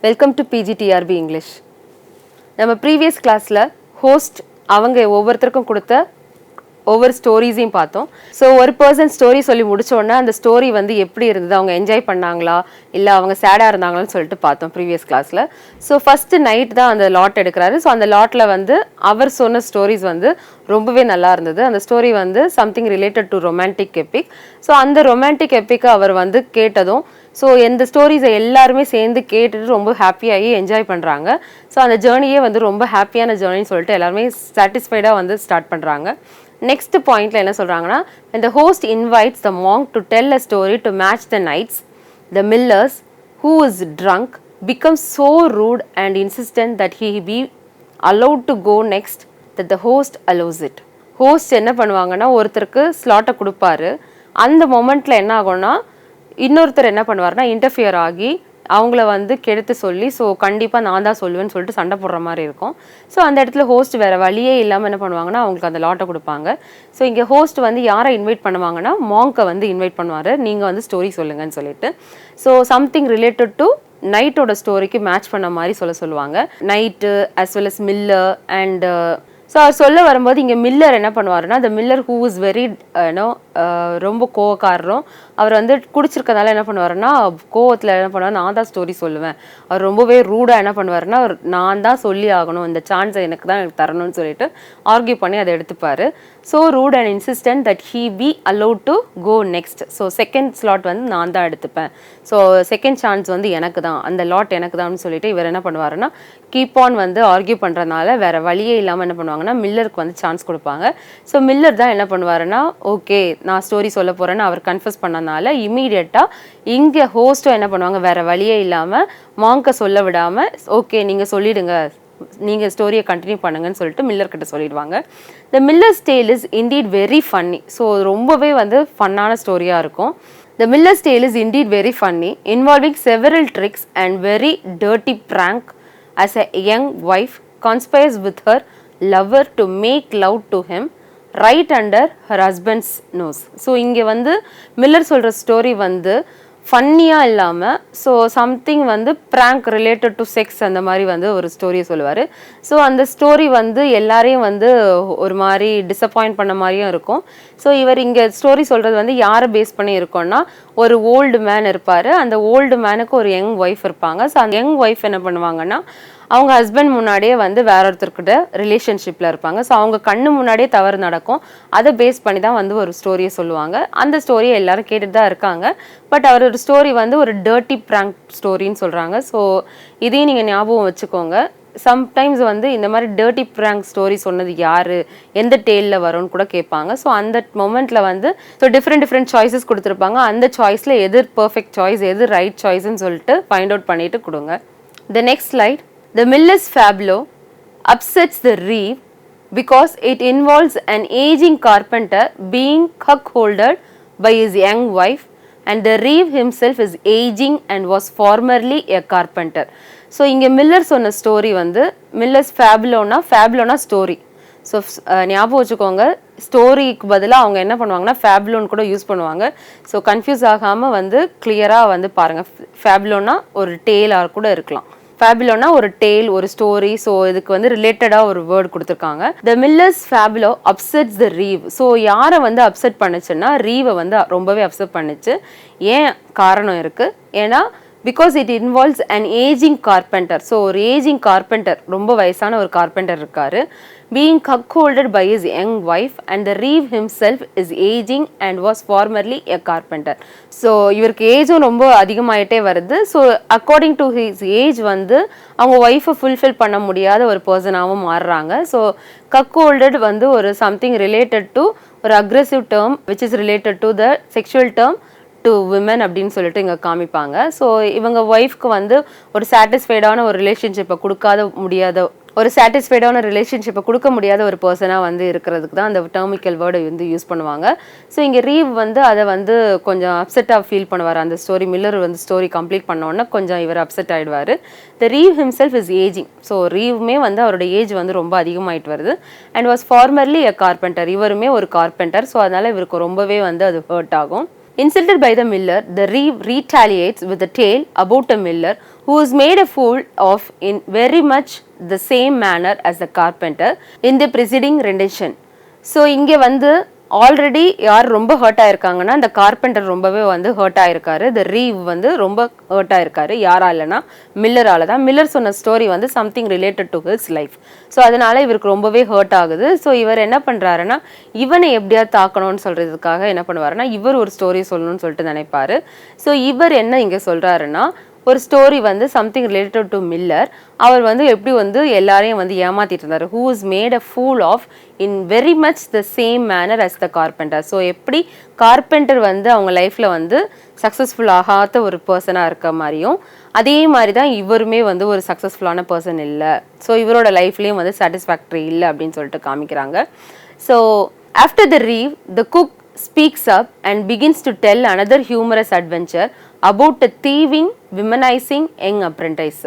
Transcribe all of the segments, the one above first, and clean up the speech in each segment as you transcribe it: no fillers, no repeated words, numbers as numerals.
Welcome to PGTRB English. நம்ம previous கிளாஸில் host அவங்க ஒவ்வொருத்தருக்கும் கொடுத்த ஒவ்வொரு ஸ்டோரிஸையும் பார்த்தோம். ஸோ ஒரு பர்சன் ஸ்டோரி சொல்லி முடிச்சோடனே அந்த ஸ்டோரி வந்து எப்படி இருந்தது, அவங்க என்ஜாய் பண்ணாங்களா இல்லை அவங்க சேடாக இருந்தாங்களான்னு சொல்லிட்டு பார்த்தோம் ப்ரீவியஸ் கிளாஸில். ஸோ ஃபஸ்ட்டு நைட் தான் அந்த லாட் எடுக்கிறாரு. ஸோ அந்த லாட்டில் வந்து அவர் சொன்ன ஸ்டோரிஸ் வந்து ரொம்பவே நல்லா இருந்தது. அந்த ஸ்டோரி வந்து something related to romantic Epic. So அந்த ரொமான்டிக் எப்பிக்கை அவர் வந்து கேட்டதும் ஸோ எந்த ஸ்டோரிஸை எல்லாருமே சேர்ந்து கேட்டுட்டு ரொம்ப ஹாப்பியாகி என்ஜாய் பண்ணுறாங்க. ஸோ அந்த ஜேர்னியே வந்து ரொம்ப ஹாப்பியான ஜேர்னின்னு சொல்லிட்டு எல்லாருமே சாட்டிஸ்ஃபைடாக வந்து ஸ்டார்ட் பண்ணுறாங்க. நெக்ஸ்ட் பாயிண்ட்ல என்ன சொல்கிறாங்கன்னா, when the host invites the monk to tell a story to match the nights, the Millers, who is drunk, becomes so rude and insistent that he be allowed to go next, that the host allows it. Host என்ன பண்ணுவாங்கன்னா, ஒருத்தருக்கு ஸ்லாட்டை கொடுப்பாரு. அந்த மொமெண்ட்டில் என்ன ஆகும்னா, இன்னொருத்தர் என்ன பண்ணுவார்னா இன்டர்ஃபியர் ஆகி அவங்கள வந்து கெடுத்து சொல்லி ஸோ கண்டிப்பாக நான் தான் சொல்லுவேன்னு சொல்லிட்டு சண்டை போடுற மாதிரி இருக்கும். ஸோ அந்த இடத்துல ஹோஸ்ட் வேறு வழியே இல்லாமல் என்ன பண்ணுவாங்கன்னா அவங்களுக்கு அந்த லாட்டை கொடுப்பாங்க. ஸோ இங்கே ஹோஸ்ட் வந்து யாரை இன்வைட் பண்ணுவாங்கன்னா மாங்கை வந்து இன்வைட் பண்ணுவார், நீங்கள் வந்து ஸ்டோரி சொல்லுங்கன்னு சொல்லிட்டு. ஸோ சம்திங் ரிலேட்டட் டு நைட்டோட ஸ்டோரிக்கு மேட்ச் பண்ண மாதிரி சொல்லுவாங்க. Knight as well as miller and so அவர் சொல்ல வரும்போது இங்கே மில்லர் என்ன பண்ணுவாருன்னா, அந்த மில்லர் ஹூ இஸ் வெரி ரொம்ப கோவக்காரரும் அவர் வந்து குடிச்சிருக்கனால என்ன பண்ணுவாருன்னா கோவத்தில் என்ன பண்ணுவார், நான் தான் ஸ்டோரி சொல்லுவேன். அவர் ரொம்பவே ரூடாக என்ன பண்ணுவாருன்னா, நான் தான் சொல்லி ஆகணும், இந்த சான்ஸை எனக்கு தரணும்னு சொல்லிட்டு ஆர்கியூ பண்ணி அதை எடுத்துப்பார். So rude and insistent that he be allowed to go next. So second slot வந்து நான் தான் எடுத்துப்பேன், ஸோ செகண்ட் சான்ஸ் வந்து எனக்கு தான், அந்த லாட் எனக்கு தான் சொல்லிட்டு இவர் என்ன பண்ணுவாருன்னா கீப் ஆன் வந்து ஆர்கியூ பண்ணுறதுனால வேறு வழியே இல்லாமல் என்ன பண்ணுவாங்கன்னா மில்லருக்கு வந்து சான்ஸ் கொடுப்பாங்க. ஸோ மில்லர் தான் என்ன பண்ணுவாருன்னா, ஓகே நான் ஸ்டோரி சொல்ல போகிறேன்னு அவர் கன்ஃபஸ் பண்ணனால இமீடியட்டாக இங்கே ஹோஸ்ட்டும் என்ன பண்ணுவாங்க, வேறு வழியே இல்லாமல் மாங்கை சொல்ல விடாமல் ஓகே நீங்கள் சொல்லிடுங்க, நீங்கள் ஸ்டோரியை கண்டினியூ பண்ணுங்கன்னு சொல்லிட்டு மில்லர்கிட்ட சொல்லிடுவாங்க. The miller's tale is indeed very funny. So ரொம்பவே வந்து ஃபன்னான ஸ்டோரியாக இருக்கும். The Miller's Tale is indeed very funny, involving several tricks and very dirty prank as a young wife conspires with her lover to make love to him right under her husband's nose. So இங்கே வந்து Miller சொல்கிற story வந்து ஃபன்னியாக இல்லாமல் so something வந்து prank related to sex அந்த மாதிரி வந்து ஒரு ஸ்டோரியை சொல்லுவார். ஸோ அந்த ஸ்டோரி வந்து எல்லாரையும் வந்து ஒரு மாதிரி டிசப்பாயிண்ட் பண்ண மாதிரியும் இருக்கும். ஸோ இவர் இங்கே ஸ்டோரி சொல்கிறது வந்து யாரை பேஸ் பண்ணி இருக்கோன்னா, ஒரு ஓல்டு மேன் இருப்பார், அந்த ஓல்டு மேனுக்கு ஒரு யங் ஒய்ஃப் இருப்பாங்க. ஸோ அந்த யங் ஒய்ஃப் என்ன பண்ணுவாங்கன்னா, அவங்க ஹஸ்பண்ட் முன்னாடியே வந்து வேற ஒருத்தர்கிட்ட ரிலேஷன்ஷிப்பில் இருப்பாங்க. ஸோ அவங்க கண்ணு முன்னாடியே தவறு நடக்கும், அதை பேஸ் பண்ணி தான் வந்து ஒரு ஸ்டோரியை சொல்லுவாங்க. அந்த ஸ்டோரியை எல்லாரும் கேட்டுட்டு தான் இருக்காங்க. பட் அவர் ஒரு ஸ்டோரி வந்து ஒரு டர்ட்டி ப்ராங்க் ஸ்டோரின்னு சொல்கிறாங்க. ஸோ இதையும் நீங்கள் ஞாபகம் வச்சுக்கோங்க. சம்டைம்ஸ் வந்து இந்த மாதிரி டர்ட்டி ப்ராங்க் ஸ்டோரி சொன்னது யார், எந்த டேலில் வரும்னு கூட கேட்பாங்க. ஸோ அந்த மொமெண்ட்டில் வந்து ஸோ டிஃப்ரெண்ட் சாய்ஸஸ் கொடுத்துருப்பாங்க. அந்த சாய்ஸில் எது பர்ஃபெக்ட் சாய்ஸ், எது ரைட் சாய்ஸ்ன்னு சொல்லிட்டு ஃபைண்ட் அவுட் பண்ணிட்டு கொடுங்க. The next slide. The Miller's fabulous upsets the Reeve because it involves an aging carpenter being cuckolded by his young wife, and the Reeve himself is aging and was formerly a carpenter. So இங்கே Miller சொன்ன story வந்து millers ஃபேபுலோனா story. So ஞாபகம் வச்சுக்கோங்க, ஸ்டோரிக்கு பதிலாக அவங்க என்ன பண்ணுவாங்கன்னா ஃபேபுலோன் கூட யூஸ் பண்ணுவாங்க. ஸோ கன்ஃபியூஸ் ஆகாமல் வந்து கிளியராக வந்து பாருங்கள், ஃபேபுலோனா ஒரு டேலாக கூட இருக்கலாம், ஃபேபுலோனா ஒரு டேல், ஒரு ஸ்டோரி. ஸோ இதுக்கு வந்து ரிலேட்டடாக ஒரு வேர்ட் கொடுத்துருக்காங்க. த மில்லர்ஸ் ஃபேபுலோ அப்செட்ஸ் த ரீவ். ஸோ யாரை வந்து அப்செட் பண்ணுச்சுன்னா ரீவை வந்து ரொம்பவே அப்செட் பண்ணுச்சு. ஏன் காரணம் இருக்குது, ஏன்னா because it involves an ageing carpenter. So ஒரு ஏஜிங் கார்பெண்டர், ரொம்ப வயசான ஒரு கார்பெண்டர் இருக்காரு, being cuckolded by his young wife, and the Reeve himself is aging and was formerly a carpenter. So இவருக்கு ஏஜும் ரொம்ப அதிகமாயிட்டே வருது. So according to his age வந்து அவங்க ஒய்ஃபை ஃபுல்ஃபில் பண்ண முடியாத ஒரு பர்சனாகவும் மாறுறாங்க. ஸோ cuckolded வந்து ஒரு சம்திங் ரிலேட்டட் டு ஒரு aggressive term which is related to the sexual term to women அப்படின்னு சொல்லிட்டு இங்கே காமிப்பாங்க. ஸோ இவங்க ஒய்ஃப்க்கு வந்து ஒரு சாட்டிஸ்ஃபைடான ஒரு ரிலேஷன்ஷிப்பை கொடுக்க முடியாத ஒரு பர்சனாக வந்து இருக்கிறதுக்கு தான் அந்த டெர்மிக்கல் வேர்டை வந்து யூஸ் பண்ணுவாங்க. ஸோ இங்கே ரீவ் வந்து அதை வந்து கொஞ்சம் அப்செட்டாக ஃபீல் பண்ணுவார். அந்த ஸ்டோரி மில்லர் வந்து ஸ்டோரி கம்ப்ளீட் பண்ணோன்னா கொஞ்சம் இவர் அப்செட் ஆகிடுவார். The reeve himself is ageing. So ரீவுமே வந்து அவரோட ஏஜ் வந்து ரொம்ப அதிகமாகிட்டு வருது. And was formerly a carpenter. இவருமே ஒரு கார்பெண்டர். ஸோ அதனால் இவருக்கு ரொம்பவே வந்து அது ஹர்ட் ஆகும். Insulted by the Miller, the Reeve retaliates with a tale about a miller who is made a fool of in very much the same manner as the carpenter in the preceding rendition. So இங்கே வந்து already யார் ரொம்ப hurt ஆயிருக்காங்கன்னா இந்த carpenter ரொம்பவே வந்து hurt ஆயிருக்காரு. த ரீவ் வந்து ரொம்ப ஹர்ட் ஆயிருக்காரு. யாராலனா மில்லரால தான். மில்லர் சொன்ன ஸ்டோரி வந்து something related to his life. So அதனால இவருக்கு ரொம்பவே ஹர்ட் ஆகுது. ஸோ இவர் என்ன பண்ணுறாருன்னா இவனை எப்படியாவது தாக்கணும்னு சொல்கிறதுக்காக என்ன பண்ணுவாருன்னா இவர் ஒரு ஸ்டோரி சொல்லணும்னு சொல்லிட்டு நினைப்பாரு. ஸோ இவர் என்ன இங்கே சொல்கிறாருன்னா ஒரு ஸ்டோரி வந்து சம்திங் ரிலேட்டட் டு மில்லர். அவர் வந்து எப்படி வந்து எல்லாரையும் வந்து ஏமாத்திட்டு இருந்தார். Who is made a fool of in very much the same manner as the carpenter. So எப்படி கார்பெண்டர் வந்து அவங்க லைஃப்பில் வந்து சக்ஸஸ்ஃபுல் ஆகாத ஒரு பர்சனாக இருக்க மாதிரியும் அதே மாதிரி தான் இவருமே வந்து ஒரு சக்ஸஸ்ஃபுல்லான பர்சன் இல்லை. ஸோ இவரோட லைஃப்லேயும் வந்து சாட்டிஸ்ஃபேக்டரி இல்லை அப்படின்னு சொல்லிட்டு காமிக்கிறாங்க. So after the ரீவ் the cook speaks up and begins to tell another humorous adventure about a thieving, womanizing young apprentice.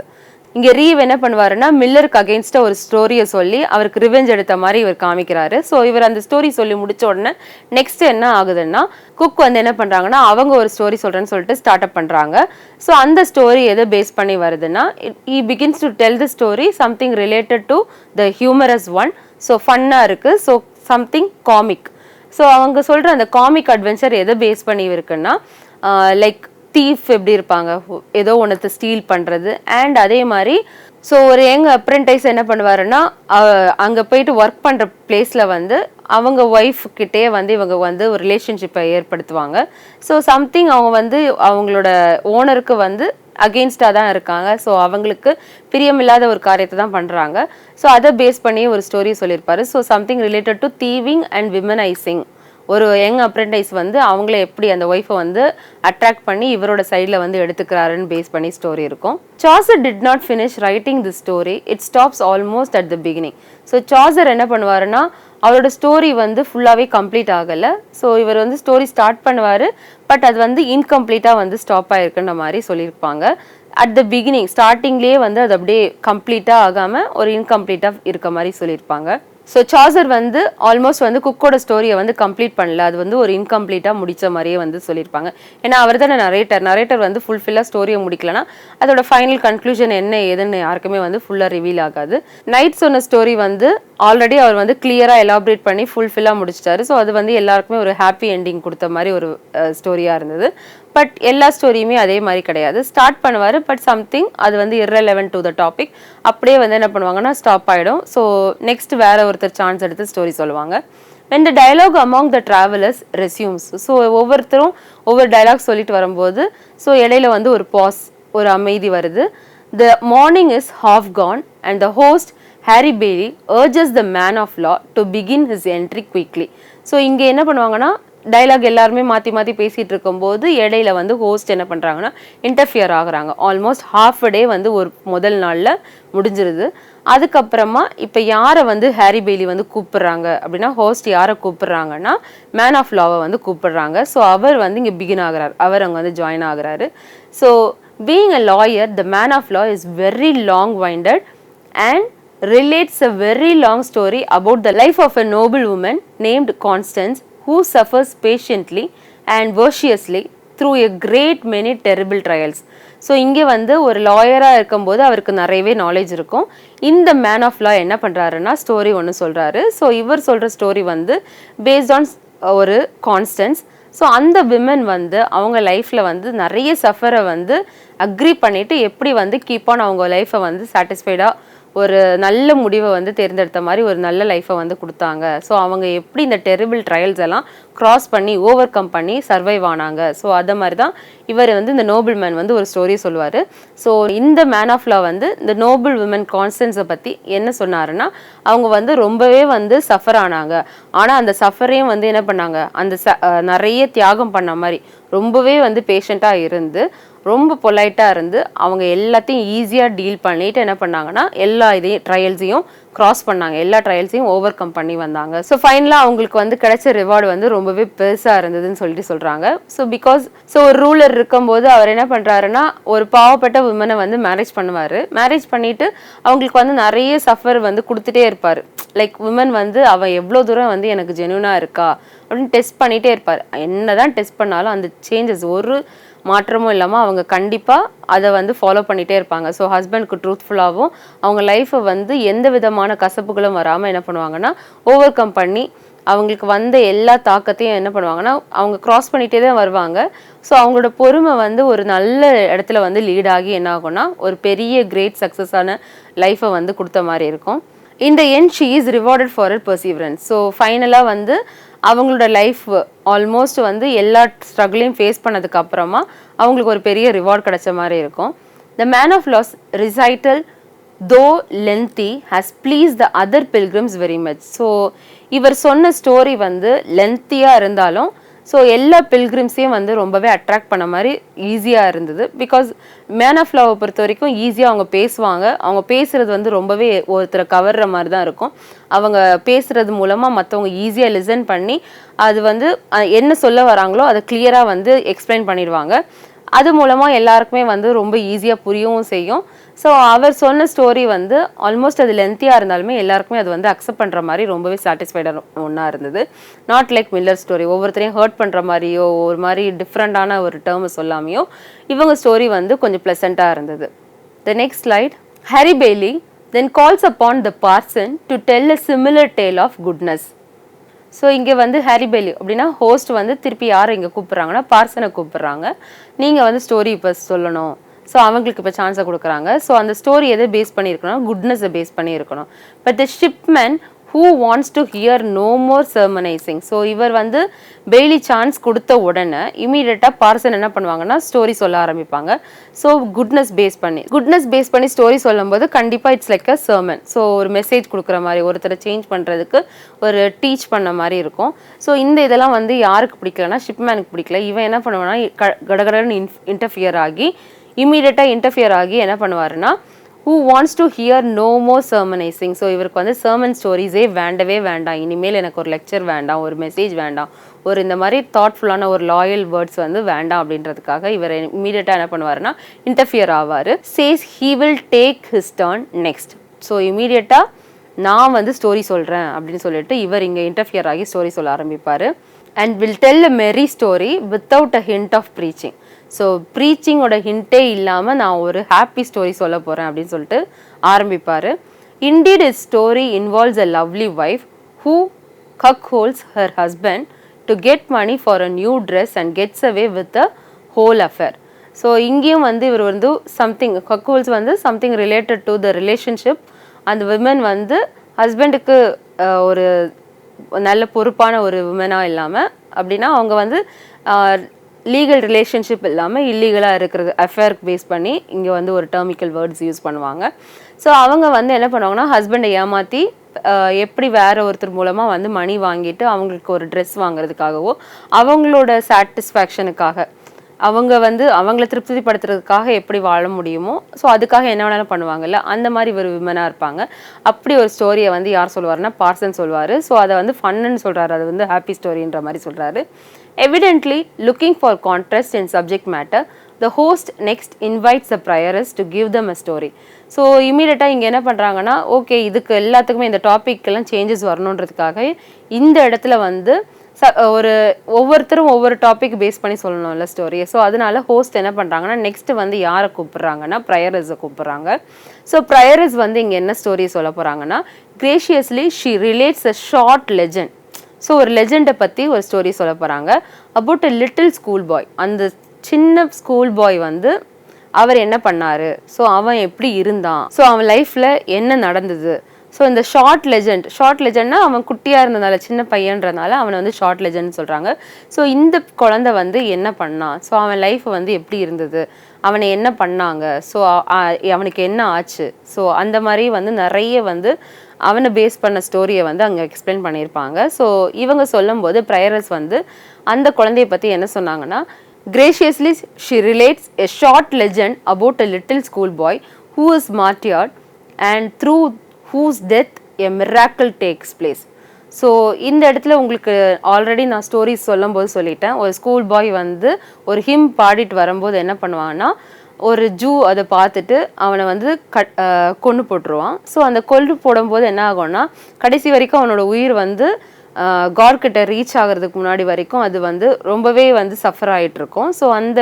இங்கே ரீவ் என்ன பண்ணுவாருன்னா மில்லருக்கு அகெயின்ஸ்டாக ஒரு ஸ்டோரியை சொல்லி அவருக்கு ரிவெஞ்ச் எடுத்த மாதிரி இவர் காமிக்கிறாரு. ஸோ இவர் அந்த ஸ்டோரி சொல்லி முடிச்ச உடனே நெக்ஸ்ட் என்ன ஆகுதுன்னா குக் வந்து என்ன பண்ணுறாங்கன்னா அவங்க ஒரு ஸ்டோரி சொல்கிறேன்னு சொல்லிட்டு ஸ்டார்ட் அப் பண்ணுறாங்க. ஸோ அந்த ஸ்டோரி எதை பேஸ் பண்ணி வருதுன்னா he begins to tell the story something related to the humorous one. So ஃபன்னாக இருக்குது. So something comic. ஸோ அவங்க சொல்கிற அந்த காமிக் அட்வென்ச்சர் எதை பேஸ் பண்ணி இருக்குன்னா லைக் தீஃப் எப்படி இருப்பாங்க ஏதோ ஒன்றத்தை ஸ்டீல் பண்ணுறது. அண்ட் அதே மாதிரி ஸோ ஒரு யங் அப்ரெண்டைஸ் என்ன பண்ணுவாருன்னா அங்கே போயிட்டு ஒர்க் பண்ணுற பிளேஸில் வந்து அவங்க ஒய்ஃப்கிட்டே வந்து இவங்க வந்து ஒரு ரிலேஷன்ஷிப்பை ஏற்படுத்துவாங்க. ஸோ சம்திங் அவங்க வந்து அவங்களோட ஓனருக்கு வந்து அகெயின்ஸ்டாக தான் இருக்காங்க. ஸோ அவங்களுக்கு பிரியமில்லாத ஒரு காரியத்தை தான் பண்ணுறாங்க. ஸோ அதை பேஸ் பண்ணி ஒரு ஸ்டோரி சொல்லியிருப்பாரு. So something related to thieving and womanising. ஒரு யங் அப்ரெண்டைஸ் வந்து அவங்கள எப்படி அந்த ஒய்ஃபை வந்து அட்ராக்ட் பண்ணி இவரோட சைடில் வந்து எடுத்துக்கிறாருன்னு பேஸ் பண்ணி ஸ்டோரி இருக்கும். Chaucer did not finish writing the story. It stops almost at the beginning. So Chaucer என்ன பண்ணுவாருன்னா அவரோட ஸ்டோரி வந்து ஃபுல்லாகவே கம்ப்ளீட் ஆகலை. ஸோ இவர் வந்து ஸ்டோரி ஸ்டார்ட் பண்ணுவார். பட் அது வந்து இன்கம்ப்ளீட்டாக வந்து ஸ்டாப் ஆகிருக்குன்ற மாதிரி சொல்லியிருப்பாங்க. அட் த பிகினிங் ஸ்டார்டிங்லேயே வந்து அது அப்படியே கம்ப்ளீட்டாக ஆகாமல் ஒரு இன்கம்ப்ளீட்டாக இருக்க மாதிரி சொல்லியிருப்பாங்க. ஸோ சாசர் வந்து ஆல்மோஸ்ட் வந்து குக்கோட ஸ்டோரியை வந்து கம்ப்ளீட் பண்ணல. அது வந்து ஒரு இன்கம்ப்ளீட்டாக முடித்த மாதிரியே வந்து சொல்லியிருப்பாங்க. ஏன்னா அவர் தானே நரேட்டர் வந்து ஃபுல்ஃபில்லாக ஸ்டோரியை முடிக்கலன்னா அதோட ஃபைனல் கன்க்ளூஷன் என்ன ஏதுன்னு யாருக்குமே வந்து ஃபுல்லாக ரிவீல் ஆகாது. நைட் சொன்ன ஸ்டோரி வந்து ஆல்ரெடி அவர் வந்து கிளியராக எலாபரேட் பண்ணி ஃபுல்ஃபில்லாக முடிச்சிட்டாரு. ஸோ அது வந்து எல்லாருக்குமே ஒரு ஹாப்பி எண்டிங் கொடுத்த மாதிரி ஒரு ஸ்டோரியாக இருந்தது. பட் எல்லா ஸ்டோரியுமே அதே மாதிரி கிடையாது. ஸ்டார்ட் பண்ணுவார். பட் சம்திங் அது வந்து irrelevant டு த டாபிக் அப்படியே வந்து என்ன பண்ணுவாங்கன்னா ஸ்டாப் ஆகிடும். ஸோ நெக்ஸ்ட் வேற ஒருத்தர் சான்ஸ் எடுத்து ஸ்டோரி சொல்லுவாங்க. when the dialogue among the travelers resumes. So ஒவ்வொருத்தரும் ஒவ்வொரு டைலாக் சொல்லிட்டு வரும்போது ஸோ இடையில வந்து ஒரு பாஸ் ஒரு அமைதி வருது. the morning is half gone and the host Harry Bailey urges the man of law to begin his entry quickly. So இங்கே என்ன பண்ணுவாங்கன்னா டைலாக் எல்லாருமே மாற்றி மாற்றி பேசிகிட்டு இருக்கும்போது இடையில வந்து ஹோஸ்ட் என்ன பண்ணுறாங்கன்னா இன்டர்ஃபியர் ஆகுறாங்க. ஆல்மோஸ்ட் ஹாஃப் அ டே வந்து ஒரு முதல் நாளில் முடிஞ்சிருது. அதுக்கப்புறமா இப்போ யாரை வந்து ஹாரி பெய்லி வந்து கூப்பிடுறாங்க அப்படின்னா ஹோஸ்ட் யாரை கூப்பிடுறாங்கன்னா மேன் ஆஃப் லாவை வந்து கூப்பிடுறாங்க. ஸோ அவர் வந்து இங்கே பிகின் ஆகுறாரு. அவர் அங்கே வந்து ஜாயின் ஆகுறாரு. So being a lawyer the man of law is very long winded and relates a very long story about the life of a noble woman named Constance who suffers patiently and virtuously through a great many terrible trials. So இங்கே வந்து ஒரு லாயராக இருக்கும்போது அவருக்கு நிறையவே knowledge இருக்கும். இந்த man of லா என்ன பண்ணுறாருன்னா ஸ்டோரி ஒன்று சொல்கிறாரு. ஸோ இவர் சொல்கிற ஸ்டோரி வந்து பேஸ்ட் ஆன் ஒரு கான்ஸ்டன்ஸ். ஸோ அந்த விமன் வந்து அவங்க லைஃப்பில் வந்து நிறைய சஃபரை வந்து அக்ரி பண்ணிவிட்டு எப்படி வந்து கீப் ஆன் அவங்க லைஃப்பை வந்து சாட்டிஸ்ஃபைடாக ஒரு நல்ல முடிவை வந்து தேர்ந்தெடுத்த மாதிரி ஒரு நல்ல லைஃப்பை வந்து கொடுத்தாங்க. ஸோ அவங்க எப்படி இந்த டெரிபிள் ட்ரையல்ஸ் எல்லாம் க்ராஸ் பண்ணி ஓவர் கம் பண்ணி சர்வைவ் ஆனாங்க. ஸோ அதை மாதிரி தான் இவர் வந்து இந்த நோபல் மேன் வந்து ஒரு ஸ்டோரி சொல்லுவார். ஸோ இந்த மேன் ஆஃப் லா வந்து இந்த நோபல் விமன் கான்ஸ்டன்ஸை பற்றி என்ன சொன்னாருன்னா அவங்க வந்து ரொம்பவே வந்து சஃபர் ஆனாங்க. ஆனால் அந்த சஃபரையும் வந்து என்ன பண்ணாங்க அந்த நிறைய தியாகம் பண்ண மாதிரி ரொம்பவே வந்து பேஷண்ட்டாக இருந்து ரொம்ப பொலைட்டாக இருந்து அவங்க எல்லாத்தையும் ஈஸியாக டீல் பண்ணிட்டு என்ன பண்ணாங்கன்னா எல்லா இதையும் ட்ரையல்ஸையும் க்ராஸ் பண்ணாங்க. எல்லா ட்ரையல்ஸையும் ஓவர் கம் பண்ணி வந்தாங்க. ஸோ ஃபைனலாக அவங்களுக்கு வந்து கிடைச்ச ரிவார்டு வந்து ரொம்பவே பெருசாக இருந்ததுன்னு சொல்லிட்டு சொல்கிறாங்க. ஸோ பிகாஸ் ஒரு ரூலர் இருக்கும்போது அவர் என்ன பண்ணுறாருன்னா ஒரு பாவப்பட்ட விமனை வந்து மேரேஜ் பண்ணுவார். மேரேஜ் பண்ணிவிட்டு அவங்களுக்கு வந்து நிறைய சஃபர் வந்து கொடுத்துட்டே இருப்பார். லைக் விமன் வந்து அவள் எவ்வளோ தூரம் வந்து எனக்கு ஜென்யூனாக இருக்கா அப்படின்னு டெஸ்ட் பண்ணிகிட்டே இருப்பார். என்ன தான் டெஸ்ட் பண்ணாலும் அந்த சேஞ்சஸ் ஒரு மாற்றமும் இல்லாமல் அவங்க கண்டிப்பாக அதை வந்து ஃபாலோ பண்ணிகிட்டே இருப்பாங்க. ஸோ ஹஸ்பண்ட்க்கு ட்ரூத்ஃபுல்லாகவும் அவங்க லைஃப்பை வந்து எந்த விதமான கசப்புகளும் வராமல் என்ன பண்ணுவாங்கன்னா ஓவர் கம் பண்ணி அவங்களுக்கு வந்த எல்லா தாக்கத்தையும் என்ன பண்ணுவாங்கன்னா அவங்க கிராஸ் பண்ணிகிட்டே தான் வருவாங்க. ஸோ அவங்களோட பொறுமை வந்து ஒரு நல்ல இடத்துல வந்து லீடாகி என்ன ஆகும்னா ஒரு பெரிய கிரேட் சக்ஸஸான லைஃப்பை வந்து கொடுத்த மாதிரி இருக்கும். இந்த end she is rewarded for her perseverance. So ஃபைனலாக வந்து அவங்களோட லைஃப் ஆல்மோஸ்ட் வந்து எல்லா ஸ்ட்ரகிளையும் ஃபேஸ் பண்ணதுக்கு அப்புறமா அவங்களுக்கு ஒரு பெரிய ரிவார்ட் கிடைச்ச மாதிரி இருக்கும். The man of law's recital though lengthy has pleased the other pilgrims very much. So இவர் சொன்ன ஸ்டோரி வந்து லென்த்தியாக இருந்தாலும் ஸோ எல்லா பில்கிரிம்ஸையும் வந்து ரொம்பவே அட்ராக்ட் பண்ண மாதிரி ஈஸியாக இருந்தது. பிகாஸ் மேன் ஆஃப் லவ்வை பொறுத்த வரைக்கும் ஈஸியாக அவங்க பேசுவாங்க. அவங்க பேசுகிறது வந்து ரொம்பவே ஒருத்தரை கவர்ற மாதிரி தான் இருக்கும். அவங்க பேசுகிறது மூலமாக மற்றவங்க ஈஸியாக லிசன் பண்ணி அது வந்து என்ன சொல்ல வராங்களோ அதை கிளியராக வந்து எக்ஸ்பிளைன் பண்ணிடுவாங்க. அது மூலமாக எல்லாருக்குமே வந்து ரொம்ப ஈஸியாக புரியவும் செய்யும். ஸோ அவர் சொன்ன ஸ்டோரி வந்து ஆல்மோஸ்ட் அது லென்த்தியாக இருந்தாலுமே எல்லாருக்குமே அது வந்து அக்செப்ட் பண்ணுற மாதிரி ரொம்பவே சாட்டிஸ்ஃபைடாக ஒன்றா இருந்தது. நாட் லைக் மில்லர் ஸ்டோரி ஒவ்வொருத்தரையும் ஹர்ட் பண்ணுற மாதிரியோ ஒரு மாதிரி டிஃப்ரெண்ட்டான ஒரு டேர்மை சொல்லாமையோ இவங்க ஸ்டோரி வந்து கொஞ்சம் ப்ளசண்ட்டாக இருந்தது. The next slide. Harry Bailey then calls upon the parson to tell a similar tale of goodness. So இங்கே வந்து ஹாரி பெய்லி அப்படின்னா ஹோஸ்ட் வந்து திருப்பி யாரை இங்கே கூப்பிட்றாங்கன்னா பார்சனை கூப்பிட்றாங்க. நீங்கள் வந்து ஸ்டோரி இப்போ சொல்லணும். ஸோ அவங்களுக்கு இப்போ சான்ஸை கொடுக்குறாங்க. ஸோ அந்த ஸ்டோரி எதை பேஸ் பண்ணியிருக்கணும், குட்னஸை பேஸ் பண்ணியிருக்கணும். But the shipman who wants to hear no more sermonising. So இவர் வந்து பெய்லி சான்ஸ் கொடுத்த உடனே இமீடியட்டாக பார்சன் என்ன பண்ணுவாங்கன்னா ஸ்டோரி சொல்ல ஆரம்பிப்பாங்க. ஸோ குட்னஸ் பேஸ் பண்ணி ஸ்டோரி சொல்லும்போது கண்டிப்பாக it's like a sermon. So ஒரு மெசேஜ் கொடுக்குற மாதிரி ஒருத்தரை சேஞ்ச் பண்ணுறதுக்கு ஒரு டீச் பண்ண மாதிரி இருக்கும். ஸோ இந்த இதெல்லாம் வந்து யாருக்கு பிடிக்கலன்னா ஷிப்மேனுக்கு பிடிக்கல. இவன் என்ன பண்ணுவான்னா கடகடன்னு இன்டர்ஃபியர் ஆகி என்ன பண்ணுவாருன்னா who wants to hear no more sermonizing. So இவருக்கு வந்து சர்மன் ஸ்டோரிஸே வேண்டாம், இனிமேல் எனக்கு ஒரு லெக்சர் வேண்டாம், ஒரு மெசேஜ் வேண்டாம், ஒரு இந்த மாதிரி தாட்ஃபுல்லான ஒரு லாயல் வேர்ட்ஸ் வந்து வேண்டாம் அப்படின்றதுக்காக இவர் இமீடியட்டாக என்ன பண்ணுவாருன்னா இன்டர்ஃபியர் ஆவார். Says he will take his turn next. So இமீடியட்டாக நான் வந்து ஸ்டோரி சொல்கிறேன் அப்படின்னு சொல்லிட்டு இவர் இங்கே இன்டர்ஃபியர் ஆகி ஸ்டோரி சொல்ல ஆரம்பிப்பார். And will tell a merry story without a hint of preaching. So ப்ரீச்சிங்கோட ஹிண்ட்டே இல்லாமல் நான் ஒரு ஹாப்பி ஸ்டோரி சொல்ல போகிறேன் அப்படின்னு சொல்லிட்டு ஆரம்பிப்பார். Indeed is story involves a lovely wife who cuckolds her husband to get money for a new dress and gets away with a whole affair. So இங்கேயும் வந்து இவர் வந்து கக் ஹோல்ஸ் வந்து something related to the relationship. அந்த women வந்து ஹஸ்பண்டுக்கு ஒரு நல்ல பொறுப்பான ஒரு விமனாக இல்லாமல் அப்படின்னா அவங்க வந்து லீகல் ரிலேஷன்ஷிப் இல்லாமல் இல்லீகலாக இருக்கிறது அஃபேருக்கு பேஸ் பண்ணி இங்கே வந்து ஒரு டெர்மிக்கல் வேர்ட்ஸ் யூஸ் பண்ணுவாங்க. ஸோ அவங்க வந்து என்ன பண்ணுவாங்கன்னா ஹஸ்பண்டை ஏமாற்றி எப்படி வேற ஒருத்தர் மூலமாக வந்து மணி வாங்கிட்டு அவங்களுக்கு ஒரு ட்ரெஸ் வாங்குறதுக்காகவோ அவங்களோட சாட்டிஸ்ஃபேக்ஷனுக்காக அவங்க வந்து அவங்கள திருப்திப்படுத்துறதுக்காக எப்படி வாழ முடியுமோ ஸோ அதுக்காக என்ன வேணாலும் பண்ணுவாங்கல்ல, அந்த மாதிரி ஒரு விமனாக இருப்பாங்க. அப்படி ஒரு ஸ்டோரியை வந்து யார் சொல்லுவாருன்னா பார்சன் சொல்லுவார். ஸோ அதை வந்து ஃபன்னு சொல்கிறாரு, அது வந்து ஹாப்பி ஸ்டோரின்ற மாதிரி சொல்கிறாரு. Evidently, looking for contrast in subject matter, the host next invites the prioress to give them a story. So இமீடியட்டாக இங்கே என்ன பண்ணுறாங்கன்னா ஓகே இதுக்கு எல்லாத்துக்குமே இந்த டாப்பிக்கெல்லாம் சேஞ்சஸ் வரணுன்றதுக்காக இந்த இடத்துல வந்து ஒவ்வொருத்தரும் ஒவ்வொரு டாபிக் பேஸ் பண்ணி சொல்லணும்ல ஸ்டோரியை. ஸோ அதனால ஹோஸ்ட் என்ன பண்ணுறாங்கன்னா நெக்ஸ்ட் வந்து யாரை கூப்பிட்றாங்கன்னா ப்ரையரஸை கூப்பிட்றாங்க. ஸோ ப்ரையரஸ் வந்து இங்கே என்ன ஸ்டோரி சொல்ல போகிறாங்கன்னா graciously she relates a short legend. So ஒரு லெஜெண்டை பற்றி ஒரு ஸ்டோரி சொல்ல போகிறாங்க. அபவுட் அ லிட்டில் ஸ்கூல் பாய். அந்த சின்ன ஸ்கூல் பாய் வந்து அவர் என்ன பண்ணார், ஸோ அவன் எப்படி இருந்தான், ஸோ அவன் லைஃப்பில் என்ன நடந்தது. ஸோ இந்த ஷார்ட் லெஜெண்ட்னா அவன் குட்டியாக இருந்ததுனால சின்ன பையன்றதுனால அவனை வந்து ஷார்ட் லெஜெண்ட் சொல்கிறாங்க. ஸோ இந்த குழந்தை வந்து என்ன பண்ணான், ஸோ அவன் லைஃப் வந்து எப்படி இருந்தது, அவனை என்ன பண்ணாங்க, ஸோ அவனுக்கு என்ன ஆச்சு, ஸோ அந்த மாதிரி வந்து நிறைய வந்து அவனை பேஸ் பண்ண ஸ்டோரியை வந்து அங்கே எக்ஸ்பிளைன் பண்ணியிருப்பாங்க. ஸோ இவங்க சொல்லும்போது ப்ரையரஸ் வந்து அந்த குழந்தைய பற்றி என்ன சொன்னாங்கன்னா graciously she relates a short legend about a little school boy who is martyred and through whose death a miracle takes place. So இந்த இடத்துல உங்களுக்கு ஆல்ரெடி நான் ஸ்டோரிஸ் சொல்லும்போது சொல்லிட்டேன். ஒரு ஸ்கூல் பாய் வந்து ஒரு ஹிம் பாடிட்டு வரும்போது என்ன பண்ணுவான்னா ஒரு ஜூ அதை பார்த்துட்டு அவனை வந்து கொன்று போட்டுருவான். ஸோ அந்த கொன்று போடும்போது என்ன ஆகும்னா கடைசி வரைக்கும் அவனோட உயிர் வந்து காட் கிட்ட ரீச் ஆகிறதுக்கு முன்னாடி வரைக்கும் அது வந்து ரொம்பவே வந்து சஃபர் ஆகிட்டு இருக்கும். ஸோ அந்த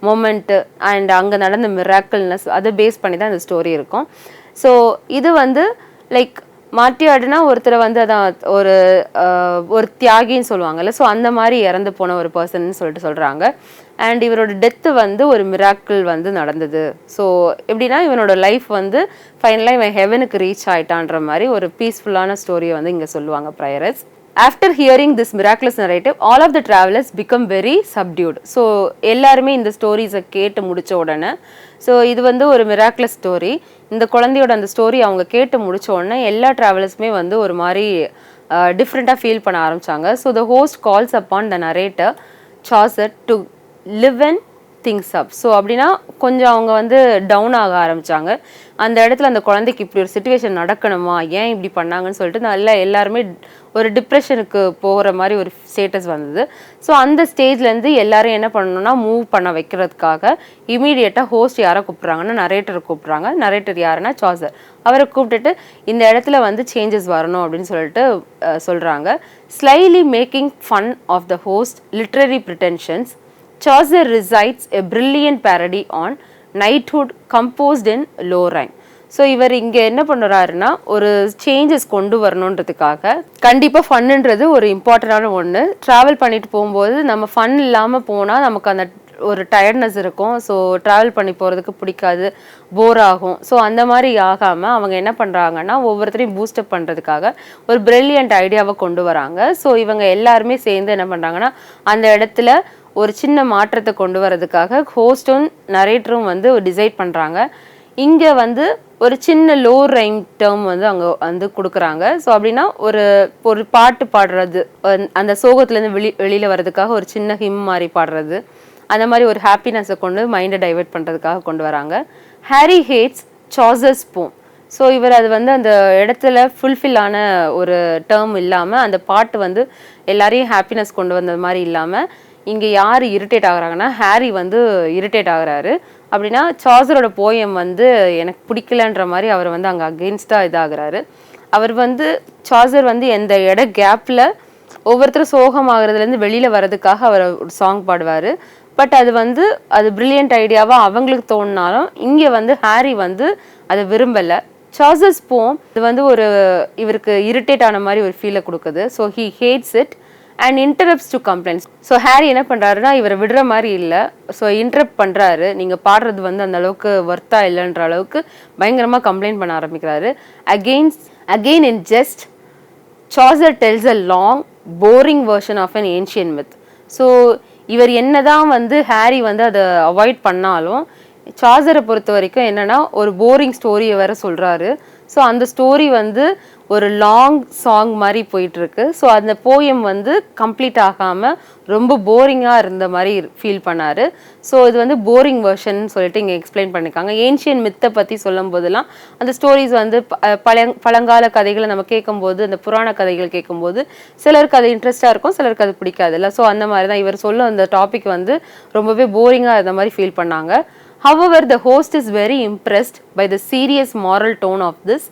மொமெண்ட்டு அண்ட் அங்கே நடந்த மிராக்கிள்னஸ் அதை பேஸ் பண்ணி தான் இந்த ஸ்டோரி இருக்கும். ஸோ இது வந்து லைக் மாட்டியாடுனா ஒருத்தரை வந்து அதான் ஒரு தியாகின்னு சொல்லுவாங்கல்ல, ஸோ அந்த மாதிரி இறந்து போன ஒரு பர்சன் சொல்லிட்டு சொல்கிறாங்க. அண்ட் இவரோட டெத்து வந்து ஒரு மிராக்கிள் வந்து நடந்தது. ஸோ எப்படின்னா இவனோட லைஃப் வந்து ஃபைனலாக இவன் ஹெவனுக்கு ரீச் ஆயிட்டான்ற மாதிரி ஒரு பீஸ்ஃபுல்லான ஸ்டோரியை வந்து இங்கே சொல்லுவாங்க ப்ரையரஸ். After hearing this miraculous narrative, all of the travelers become very subdued. So எல்லாருமே இந்த ஸ்டோரிஸை கேட்டு முடித்த உடனே, ஸோ இது வந்து ஒரு மிராக்குலஸ் ஸ்டோரி, இந்த குழந்தையோட அந்த ஸ்டோரி அவங்க கேட்டு முடித்த உடனே எல்லா ட்ராவலர்ஸுமே வந்து ஒரு மாதிரி டிஃப்ரெண்ட்டாக ஃபீல் பண்ண ஆரம்பித்தாங்க. So the host calls upon the narrator Chaucer to live and things up. So அப்படின்னா கொஞ்சம் அவங்க வந்து டவுன் ஆக ஆரம்பித்தாங்க. அந்த இடத்துல அந்த குழந்தைக்கு இப்படி ஒரு சிச்சுவேஷன் நடக்கணுமா, ஏன் இப்படி பண்ணாங்கன்னு சொல்லிட்டு நல்லா எல்லாருமே ஒரு டிப்ரெஷனுக்கு போகிற மாதிரி ஒரு ஸ்டேட்டஸ் வந்தது. ஸோ அந்த ஸ்டேஜ்லேருந்து எல்லாரும் என்ன பண்ணணும்னா மூவ் பண்ண வைக்கிறதுக்காக இமீடியட்டாக ஹோஸ்ட் யாரை கூப்பிட்றாங்கன்னா நரேட்டரை கூப்பிட்றாங்க. நரேட்டர் யாருன்னா Chaucer. அவரை கூப்பிட்டுட்டு இந்த இடத்துல வந்து சேஞ்சஸ் வரணும் அப்படின்னு சொல்லிட்டு சொல்கிறாங்க. Slyly making fun of the host literary pretensions, Chaucer recites a brilliant parody on knighthood composed in low rhyme. So இவர் இங்கே என்ன பண்ணுறாருன்னா ஒரு சேஞ்சஸ் கொண்டு வரணுன்றதுக்காக கண்டிப்பாக ஃபன்னுன்றது ஒரு இம்பார்ட்டண்டான ஒன்று. ட்ராவல் பண்ணிட்டு போகும்போது நம்ம ஃபன் இல்லாமல் போனால் நமக்கு அந்த ஒரு டயர்ட்னஸ் இருக்கும். ஸோ ட்ராவல் பண்ணி போகிறதுக்கு பிடிக்காது, போர் ஆகும். ஸோ அந்த மாதிரி ஆகாமல் அவங்க என்ன பண்ணுறாங்கன்னா ஒவ்வொருத்தரையும் பூஸ்டப் பண்ணுறதுக்காக ஒரு பிரில்லியன்ட் ஐடியாவை கொண்டு வராங்க. ஸோ இவங்க எல்லாருமே சேர்ந்து என்ன பண்ணுறாங்கன்னா அந்த இடத்துல ஒரு சின்ன மாற்றத்தை கொண்டு வரதுக்காக ஹோஸ்டும் நரேட்டரும் வந்து டிசைட் பண்ணுறாங்க. இங்கே வந்து ஒரு சின்ன லோ ரைம் டேர்ம் வந்து அங்கே வந்து கொடுக்குறாங்க. ஸோ அப்படின்னா ஒரு பாட்டு பாடுறது, அந்த சோகத்துலேருந்து வெளியில் வர்றதுக்காக ஒரு சின்ன ஹிம் மாதிரி பாடுறது, அந்த மாதிரி ஒரு ஹாப்பினஸை கொண்டு மைண்டை டைவெர்ட் பண்ணுறதுக்காக கொண்டு வராங்க. Harry hats Chaucer's poem. So இவர் அது வந்து அந்த இடத்துல ஃபுல்ஃபில்லான ஒரு டேர்ம் இல்லாமல் அந்த பாட்டு வந்து எல்லாரையும் ஹாப்பினஸ் கொண்டு வந்தது மாதிரி இல்லாமல் இங்கே யார் இரிட்டேட் ஆகுறாங்கன்னா ஹாரி வந்து இரிட்டேட் ஆகுறாரு. அப்படின்னா Chaucerோட போயம் வந்து எனக்கு பிடிக்கலன்ற மாதிரி அவர் வந்து அங்கே அகெயின்ஸ்டாக இதாகிறாரு. அவர் வந்து Chaucer வந்து எந்த கேப்பில் ஒவ்வொருத்தரும் சோகமாகறதுலேருந்து வெளியில் வர்றதுக்காக அவர் ஒரு சாங் பாடுவார். பட் அது பிரில்லியன்ட் ஐடியாவாக அவங்களுக்கு தோணினாலும் இங்கே வந்து ஹாரி வந்து அதை விரும்பலை. Chaucer's poem இது வந்து இவருக்கு இரிட்டேட் ஆன மாதிரி ஒரு ஃபீலை கொடுக்குது. So he hates it and interrupts to complaints. So Harry என்ன பண்ணுறாருன்னா இவரை விடுற மாதிரி இல்லை, ஸோ இன்டரப்ட் பண்ணுறாரு. நீங்கள் பாடுறது வந்து அந்த அளவுக்கு ஒர்த்தா இல்லைன்ற அளவுக்கு பயங்கரமாக கம்ப்ளைண்ட் பண்ண ஆரம்பிக்கிறாரு. Again in just Chaucer tells a long boring version of an ancient myth. So இவர் என்னதான் வந்து ஹாரி வந்து அதை அவாய்ட் பண்ணாலும் Chaucerரை பொறுத்த வரைக்கும் என்னன்னா ஒரு போரிங் ஸ்டோரியை வேற சொல்றாரு. ஸோ அந்த ஸ்டோரி வந்து ஒரு லாங் சாங் மாதிரி போயிட்டு இருக்கு. ஸோ அந்த போயம் வந்து கம்ப்ளீட் ஆகாமல் ரொம்ப போரிங்காக இருந்த மாதிரி ஃபீல் பண்ணாரு. ஸோ இது வந்து போரிங் வெர்ஷன் சொல்லிட்டு இங்கே எக்ஸ்பிளைன் பண்ணியிருக்காங்க. ஏன்ஷியன் மித்தை பற்றி சொல்லும் போதெல்லாம் அந்த ஸ்டோரிஸ் வந்து பழங்கால கதைகளை நம்ம கேட்கும்போது, அந்த புராண கதைகள் கேட்கும்போது சிலருக்கு அது இன்ட்ரெஸ்டாக இருக்கும், சிலருக்கு அது பிடிக்காது இல்லை. ஸோ அந்த மாதிரி தான் இவர் சொல்லும் அந்த டாபிக் வந்து ரொம்பவே போரிங்காக இருந்த மாதிரி ஃபீல் பண்ணாங்க. However, the host is very impressed by the serious moral tone of this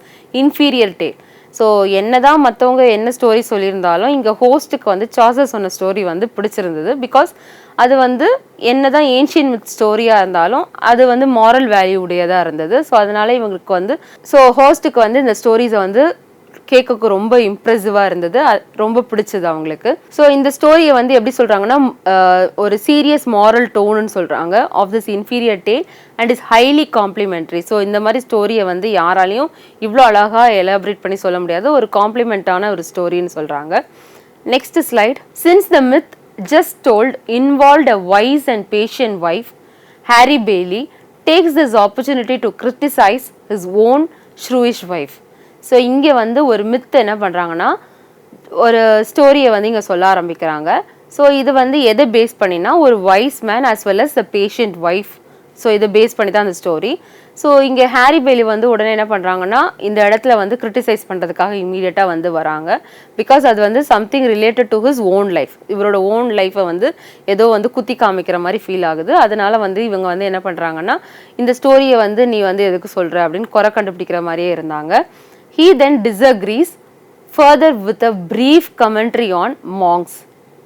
inferior tale. So என்னதான் மற்றவங்க என்ன ஸ்டோரி சொல்லியிருந்தாலும் இங்கே ஹோஸ்ட்டுக்கு வந்து Chaucer சொன்ன ஸ்டோரி வந்து பிடிச்சிருந்தது. பிகாஸ் அது வந்து என்னதான் ஏன்ஷியன் மித் ஸ்டோரியாக இருந்தாலும் அது வந்து மாரல் வேல்யூ உடையதாக இருந்தது. ஸோ அதனால இவங்களுக்கு வந்து ஹோஸ்ட்டுக்கு வந்து இந்த ஸ்டோரிஸை வந்து கேட்க ரொம்ப இம்ப்ரெசிவாக இருந்தது, ரொம்ப பிடிச்சது அவங்களுக்கு. ஸோ இந்த ஸ்டோரியை வந்து எப்படி சொல்கிறாங்கன்னா ஒரு சீரியஸ் மாரல் டோனுன்னு சொல்கிறாங்க of this inferior tale and is highly complimentary. So இந்த மாதிரி ஸ்டோரியை வந்து யாராலையும் இவ்வளோ அழகாக எலாபரேட் பண்ணி சொல்ல முடியாது, ஒரு காம்ப்ளிமெண்ட்டான ஒரு ஸ்டோரின்னு சொல்கிறாங்க. Next slide. Since the myth just told involved a wise and patient wife, Harry Bailey takes this opportunity to criticize his own shrewish wife. So இங்கே வந்து ஒரு மித் என்ன பண்ணுறாங்கன்னா ஒரு ஸ்டோரியை வந்து இங்கே சொல்ல ஆரம்பிக்கிறாங்க. ஸோ இது வந்து எதை பேஸ் பண்ணினா ஒரு wise man as well as the patient wife. So இதை பேஸ் பண்ணி தான் அந்த ஸ்டோரி. ஸோ இங்கே ஹாரி பேலி வந்து உடனே என்ன பண்ணுறாங்கன்னா இந்த இடத்துல வந்து கிரிட்டிசைஸ் பண்ணுறதுக்காக இமீடியட்டாக வந்து வராங்க. பிகாஸ் அது வந்து something related to his own life, இவரோட ஓன் லைஃப்பை வந்து ஏதோ வந்து குத்தி காமிக்கிற மாதிரி ஃபீல் ஆகுது. அதனால வந்து இவங்க வந்து என்ன பண்ணுறாங்கன்னா இந்த ஸ்டோரியை வந்து நீ வந்து எதுக்கு சொல்கிற அப்படின்னு குறை கண்டுபிடிக்கிற மாதிரியே இருந்தாங்க. He then disagrees further with a brief commentary on monks.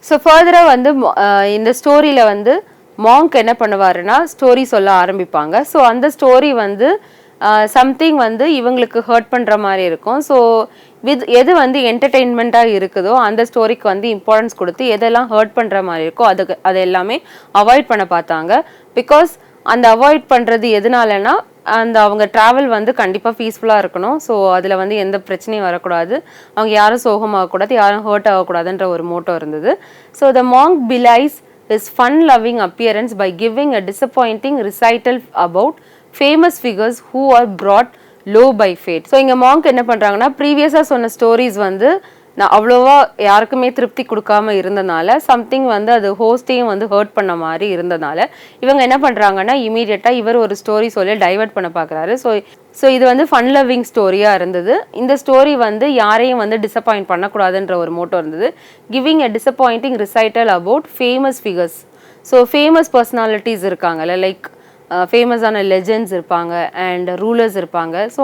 So ஃபர்தராக வந்து இந்த ஸ்டோரியில் வந்து மாங்க் என்ன பண்ணுவாருன்னா ஸ்டோரி சொல்ல ஆரம்பிப்பாங்க. ஸோ அந்த ஸ்டோரி வந்து சம்திங் வந்து இவங்களுக்கு ஹர்ட் பண்ணுற மாதிரி இருக்கும். ஸோ எது வந்து என்டர்டெயின்மெண்ட்டாக இருக்குதோ அந்த ஸ்டோரிக்கு வந்து இம்பார்ட்டன்ஸ் கொடுத்து எதெல்லாம் ஹர்ட் பண்ணுற மாதிரி இருக்கோ அது எல்லாமே அவாய்ட் பண்ண பார்த்தாங்க. பிகாஸ் அந்த அவாய்ட் பண்ணுறது எதனாலனா அந்த அவங்க ட்ராவல் வந்து கண்டிப்பாக பீஸ்ஃபுல்லாக இருக்கணும். ஸோ அதில் வந்து எந்த பிரச்சனையும் வரக்கூடாது, அவங்க யாரும் சோகமாகக்கூடாது, யாரும் ஹர்ட் ஆகக்கூடாதுன்ற ஒரு மோட்டோ இருந்தது. So the monk belies his fun-loving appearance by giving a disappointing recital about famous figures who are brought low by fate. So இங்கே மாங்க் என்ன பண்ணுறாங்கன்னா ப்ரீவியஸாக சொன்ன ஸ்டோரிஸ் வந்து நான் அவ்வளோவா யாருக்குமே திருப்தி கொடுக்காம இருந்தனால சம்திங் வந்து அது ஹோஸ்டையும் வந்து ஹர்ட் பண்ண மாதிரி இருந்தனால இவங்க என்ன பண்ணுறாங்கன்னா இமீடியட்டாக இவர் ஒரு ஸ்டோரி சொல்லி டைவர்ட் பண்ண பார்க்குறாரு. ஸோ இது வந்து ஃபன் லவ்விங் ஸ்டோரியாக இருந்தது. இந்த ஸ்டோரி வந்து யாரையும் வந்து டிசப்பாயிண்ட் பண்ணக்கூடாதுன்ற ஒரு மோட்டோ இருந்தது. Giving a disappointing recital about famous figures. So famous personalities இருக்காங்கல்ல, லைக் ஃபேமஸான லெஜெண்ட்ஸ் இருப்பாங்க அண்ட் ரூலர்ஸ் இருப்பாங்க. ஸோ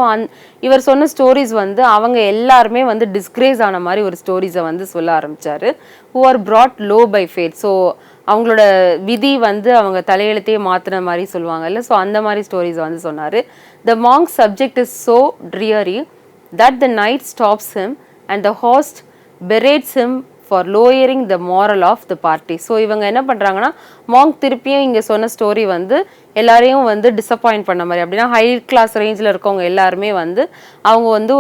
இவர் சொன்ன ஸ்டோரிஸ் வந்து அவங்க எல்லாருமே வந்து டிஸ்கிரேஸ் ஆன மாதிரி ஒரு ஸ்டோரிஸை வந்து சொல்ல ஆரம்பித்தார். Who are brought low by fate. So அவங்களோட விதி வந்து அவங்க தலையெழுத்தையே மாற்றின மாதிரி சொல்லுவாங்கல்ல, ஸோ அந்த மாதிரி ஸ்டோரிஸை வந்து சொன்னார். The monk subject is so dreary that the knight stops him and the host berates him for lowering the moral of the party. So இவங்க என்ன பண்ணுறாங்கன்னா மாங்க் திருப்பியும் இங்கே சொன்ன ஸ்டோரி வந்து எல்லாரையும் வந்து டிசப்பாயிண்ட் பண்ண மாதிரி, அப்படின்னா ஹை கிளாஸ் ரேஞ்சில் இருக்கவங்க எல்லாருமே வந்து அவங்க வந்து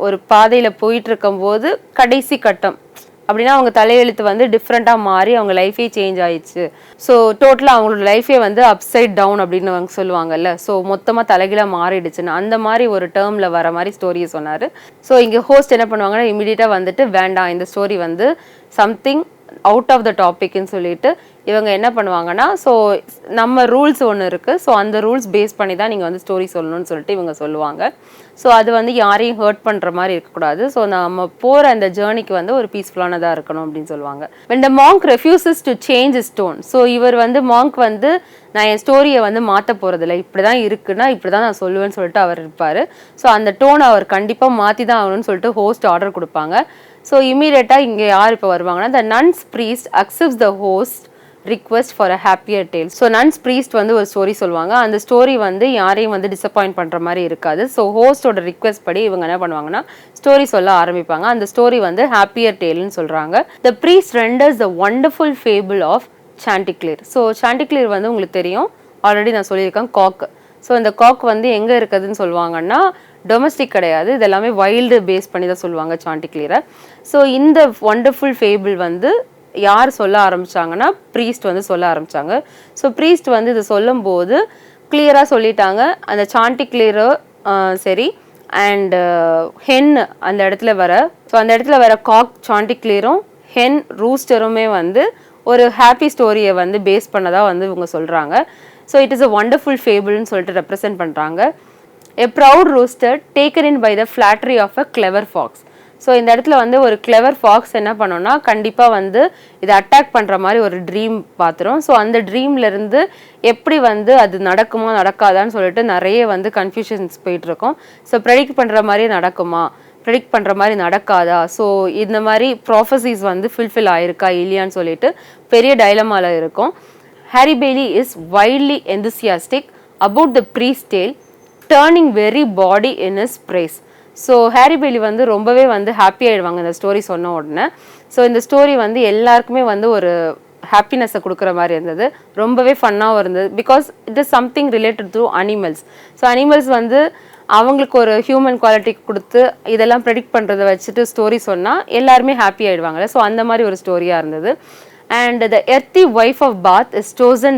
ஒரு பாதையில் போயிட்டு இருக்கும்போது கடைசி கட்டம் அப்படின்னா அவங்க தலையெழுத்து வந்து டிஃப்ரெண்ட்டாக மாறி அவங்க லைஃபே சேஞ்ச் ஆயிடுச்சு. ஸோ டோட்டலாக அவங்களோட லைஃபே வந்து அப்சைட் டவுன் அப்படின்னு அவங்க சொல்லுவாங்கல்ல, ஸோ மொத்தமாக தலைகீழாக மாறிடுச்சுன்னு அந்த மாதிரி ஒரு டேர்மில் வர மாதிரி ஸ்டோரியை சொன்னார். ஸோ இங்கே ஹோஸ்ட் என்ன பண்ணுவாங்கன்னா இமீடியட்டாக வந்துட்டு வேண்டாம், இந்த ஸ்டோரி வந்து சம்திங் அவுட் ஆஃப் த டாபிக்னு சொல்லிட்டு இவங்க என்ன பண்ணுவாங்கன்னா, ஸோ நம்ம ரூல்ஸ் ஒன்று இருக்குது, ஸோ அந்த ரூல்ஸ் பேஸ் பண்ணி தான் நீங்கள் வந்து ஸ்டோரி சொல்லணும்னு சொல்லிட்டு இவங்க சொல்லுவாங்க. ஸோ அது வந்து யாரையும் ஹர்ட் பண்ணுற மாதிரி இருக்கக்கூடாது, ஸோ நம்ம போகிற அந்த ஜேர்னிக்கு வந்து ஒரு பீஸ்ஃபுல்லானதாக இருக்கணும் அப்படின்னு சொல்லுவாங்க. when the monk refuses to change his tone. So இவர் வந்து மாங்க் வந்து நான் என் ஸ்டோரியை வந்து மாற்ற போகிறதில்ல, இப்படி தான் இருக்குன்னா இப்படி தான் நான் சொல்லுவேன்னு சொல்லிட்டு அவர் இருப்பார். ஸோ அந்த டோனை அவர் கண்டிப்பாக மாற்றி தான் ஆகணும்னு சொல்லிட்டு ஹோஸ்ட் ஆர்டர் கொடுப்பாங்க. ஸோ இமீடியட்டாக இங்கே யார் இப்போ வருவாங்கன்னா the nuns priest accepts the host request for a happier tale. So nun's priest வந்து ஒரு ஸ்டோரி சொல்லுவாங்க, அந்த ஸ்டோரி வந்து யாரையும் வந்து டிசப்பாயிண்ட் பண்ணுற மாதிரி இருக்காது. ஸோ ஹோஸ்டோட ரிக்வெஸ்ட் படி இவங்க என்ன பண்ணுவாங்கன்னா ஸ்டோரி சொல்ல ஆரம்பிப்பாங்க. அந்த ஸ்டோரி வந்து ஹாப்பியர் டேல்னு சொல்கிறாங்க. The priest renders the wonderful fable of Chanticleer. So Chanticleer வந்து உங்களுக்கு தெரியும், ஆல்ரெடி நான் சொல்லியிருக்கேன், காக். ஸோ இந்த காக் வந்து எங்கே இருக்குதுன்னு சொல்லுவாங்கன்னா டொமஸ்டிக் கிடையாது, இது எல்லாமே வைல்டு பேஸ் பண்ணி தான் சொல்லுவாங்க சாண்டிக்ளியரை. ஸோ இந்த ஒண்டர்ஃபுல் ஃபேபிள் வந்து யார் சொல்ல ஆரம்பித்தாங்கன்னா ப்ரீஸ்ட் வந்து சொல்ல ஆரம்பித்தாங்க. ஸோ ப்ரீஸ்ட் வந்து இதை சொல்லும்போது கிளியராக சொல்லிட்டாங்க, அந்த சாண்டிக்ளியரோ சரி அண்ட் ஹென் அந்த இடத்துல வர காக் சாண்டிக்ளியரும் ஹென் ரூஸ்டருமே வந்து ஒரு ஹாப்பி ஸ்டோரியை வந்து பேஸ் பண்ணதாக வந்து இவங்க சொல்கிறாங்க. So it is a wonderful ஃபேபிள்னு சொல்லிட்டு ரெப்ரசென்ட் பண்ணுறாங்க. A proud rooster taken in by the flattery of a clever fox. So இந்த இடத்துல வந்து ஒரு கிளவர் ஃபாக்ஸ் என்ன பண்ணோன்னா கண்டிப்பாக வந்து இதை அட்டாக் பண்ணுற மாதிரி ஒரு ட்ரீம் பார்த்துரும். ஸோ அந்த ட்ரீம்லேருந்து எப்படி வந்து அது நடக்குமா நடக்காதான்னு சொல்லிட்டு நிறைய வந்து கன்ஃபியூஷன்ஸ் போயிட்டுருக்கோம். ஸோ ப்ரெடிக்ட் பண்ணுற மாதிரியே நடக்குமா, ப்ரெடிக்ட் பண்ணுற மாதிரி நடக்காதா, ஸோ இந்த மாதிரி ப்ராஃபஸிஸ் வந்து ஃபுல்ஃபில் ஆயிருக்கா இல்லையான்னு சொல்லிட்டு பெரிய டைலமாவில் இருக்கும். Harry Bailly is wildly enthusiastic about the priest's tale, turning very body in his praise. So Harry Bailey வந்து ரொம்பவே வந்து ஹாப்பி ஆகிடுவாங்க இந்த ஸ்டோரி சொன்ன உடனே. ஸோ இந்த ஸ்டோரி வந்து எல்லாருக்குமே வந்து ஒரு ஹாப்பினஸை கொடுக்குற மாதிரி இருந்தது, ரொம்பவே ஃபன்னாகவும் இருந்தது. Because it is something related to animals. So animals வந்து அவங்களுக்கு ஒரு ஹியூமன் குவாலிட்டி கொடுத்து இதெல்லாம் ப்ரெடிக்ட் பண்ணுறதை வச்சுட்டு ஸ்டோரி சொன்னால் எல்லாருமே ஹாப்பி ஆகிடுவாங்கல்ல. ஸோ அந்த மாதிரி ஒரு ஸ்டோரியாக இருந்தது. And the earthy wife of Bath is chosen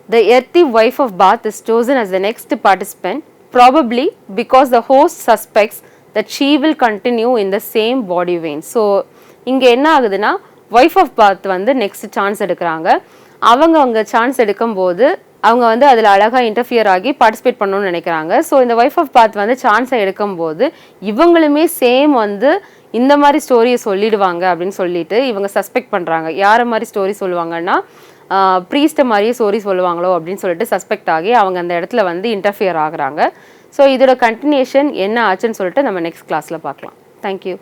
the earthy wife of Bath is chosen as the next participant, probably because the host suspects that she will continue in the same body vein. So இங்கே என்ன ஆகுதுன்னா wife of பாத் வந்து next chance எடுக்கிறாங்க. அவங்க chance எடுக்கும்போது அவங்க வந்து அதில் அழகாக இன்டர்ஃபியர் ஆகி பார்ட்டிசிபேட் பண்ணணும்னு நினைக்கிறாங்க. ஸோ இந்த ஒய்ஃப் ஆஃப் பாத் வந்து சான்ஸை எடுக்கும்போது இவங்களுமே சேம் வந்து இந்த மாதிரி ஸ்டோரியை சொல்லிடுவாங்க அப்படின்னு சொல்லிட்டு இவங்க சஸ்பெக்ட் பண்ணுறாங்க. யாரை மாதிரி ஸ்டோரி சொல்லுவாங்கன்னா ப்ரீஸ்ட்டை மாதிரியே ஸ்டோரி சொல்லுவாங்களோ அப்படின்னு சொல்லிட்டு சஸ்பெக்ட் ஆகி அவங்க அந்த இடத்துல வந்து இன்டர்ஃபியர் ஆகுறாங்க. ஸோ இதோட கண்டினியூஷன் என்ன ஆச்சுன்னு சொல்லிட்டு நம்ம நெக்ஸ்ட் கிளாஸில் பார்க்கலாம். தேங்க்யூ.